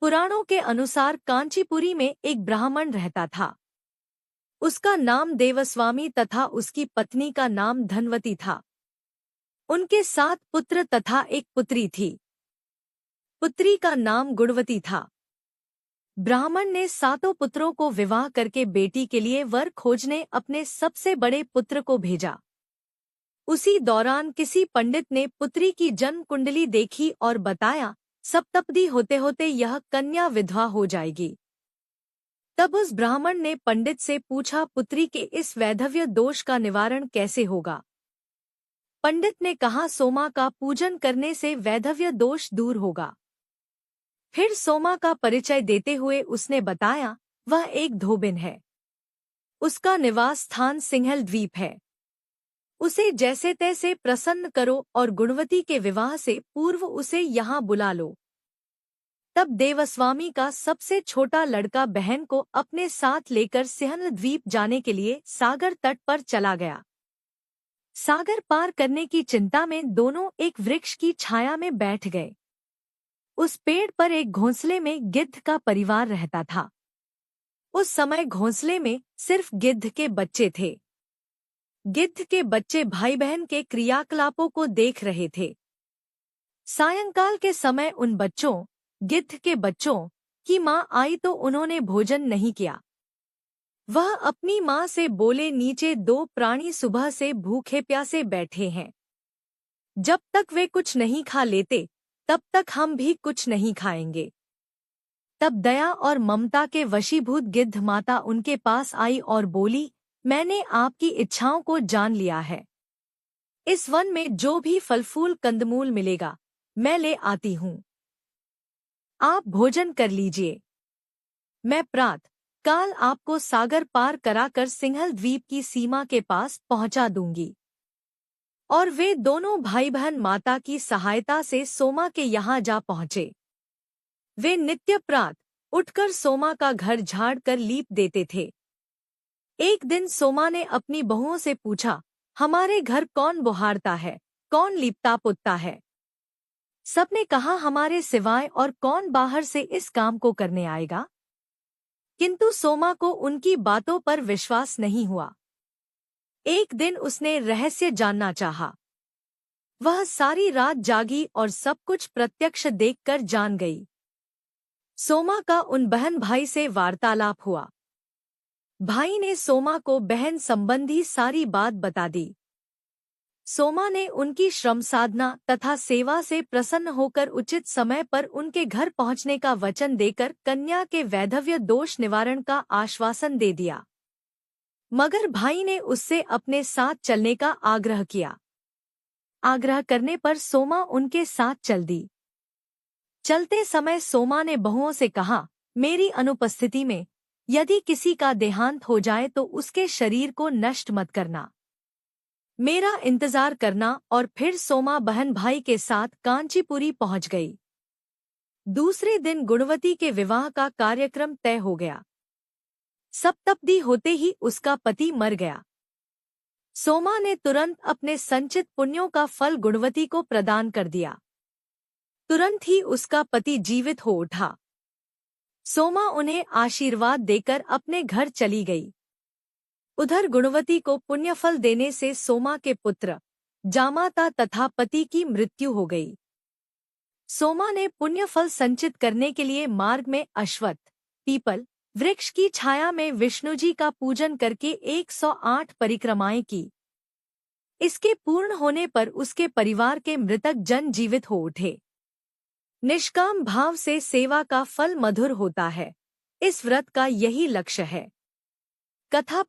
पुराणों के अनुसार कांचीपुरी में एक ब्राह्मण रहता था। उसका नाम देवस्वामी तथा उसकी पत्नी का नाम धनवती था। उनके 7 पुत्र तथा एक पुत्री थी। पुत्री का नाम गुणवती था। ब्राह्मण ने 7 पुत्रों को विवाह करके बेटी के लिए वर खोजने अपने सबसे बड़े पुत्र को भेजा। उसी दौरान किसी पंडित ने पुत्री की जन्म कुंडली देखी और बताया, सप्तपदी होते होते यह कन्या विधवा हो जाएगी। तब उस ब्राह्मण ने पंडित से पूछा, पुत्री के इस वैधव्य दोष का निवारण कैसे होगा? पंडित ने कहा, सोमा का पूजन करने से वैधव्य दोष दूर होगा। फिर सोमा का परिचय देते हुए उसने बताया, वह एक धोबिन है। उसका निवास स्थान सिंहल द्वीप है। उसे जैसे तैसे प्रसन्न करो और गुणवती के विवाह से पूर्व उसे यहाँ बुला लो। तब देवस्वामी का सबसे छोटा लड़का बहन को अपने साथ लेकर सिंहल द्वीप जाने के लिए सागर तट पर चला गया। सागर पार करने की चिंता में दोनों एक वृक्ष की छाया में बैठ गए। उस पेड़ पर एक घोंसले में गिद्ध का परिवार रहता था। उस समय घोंसले में सिर्फ गिद्ध के बच्चे थे। गिद्ध के बच्चे भाई बहन के क्रियाकलापों को देख रहे थे। सायंकाल के समय उन बच्चों, गिद्ध के बच्चों की माँ आई तो उन्होंने भोजन नहीं किया। वह अपनी माँ से बोले, नीचे 2 प्राणी सुबह से भूखे प्यासे बैठे हैं। जब तक वे कुछ नहीं खा लेते तब तक हम भी कुछ नहीं खाएंगे। तब दया और ममता के वशीभूत गिद्ध माता उनके पास आई और बोली, मैंने आपकी इच्छाओं को जान लिया है। इस वन में जो भी फल फूल कंदमूल मिलेगा मैं ले आती हूँ। आप भोजन कर लीजिए। मैं प्रातः काल आपको सागर पार कराकर सिंहल द्वीप की सीमा के पास पहुंचा दूंगी। और वे दोनों भाई बहन माता की सहायता से सोमा के यहाँ जा पहुँचे। वे नित्य प्रातः उठकर सोमा का घर झाड़ कर लीप देते थे। एक दिन सोमा ने अपनी बहुओं से पूछा, हमारे घर कौन बुहारता है, कौन लीपता पुतता है? सबने कहा, हमारे सिवाय और कौन बाहर से इस काम को करने आएगा? किंतु सोमा को उनकी बातों पर विश्वास नहीं हुआ। एक दिन उसने रहस्य जानना चाहा। वह सारी रात जागी और सब कुछ प्रत्यक्ष देखकर जान गई। सोमा का उन बहन भाई से वार्तालाप हुआ। भाई ने सोमा को बहन संबंधी सारी बात बता दी। सोमा ने उनकी श्रम साधना तथा सेवा से प्रसन्न होकर उचित समय पर उनके घर पहुंचने का वचन देकर कन्या के वैधव्य दोष निवारण का आश्वासन दे दिया। मगर भाई ने उससे अपने साथ चलने का आग्रह किया। आग्रह करने पर सोमा उनके साथ चल दी। चलते समय सोमा ने बहुओं से कहा, मेरी अनुपस्थिति में यदि किसी का देहांत हो जाए तो उसके शरीर को नष्ट मत करना। मेरा इंतजार करना। और फिर सोमा बहन भाई के साथ कांचीपुरी पहुंच गई। दूसरे दिन गुणवती के विवाह का कार्यक्रम तय हो गया। सप्तपदी होते ही उसका पति मर गया। सोमा ने तुरंत अपने संचित पुण्यों का फल गुणवती को प्रदान कर दिया। तुरंत ही उसका पति जीवित हो उठा। सोमा उन्हें आशीर्वाद देकर अपने घर चली गई। उधर गुणवती को पुण्यफल देने से सोमा के पुत्र जामाता तथा पति की मृत्यु हो गई। सोमा ने पुण्यफल संचित करने के लिए मार्ग में अश्वत्थ, पीपल वृक्ष की छाया में विष्णुजी का पूजन करके 108 परिक्रमाएं की। इसके पूर्ण होने पर उसके परिवार के मृतक जन जीवित हो उठे। निष्काम भाव से सेवा का फल मधुर होता है। इस व्रत का यही लक्ष्य है। कथा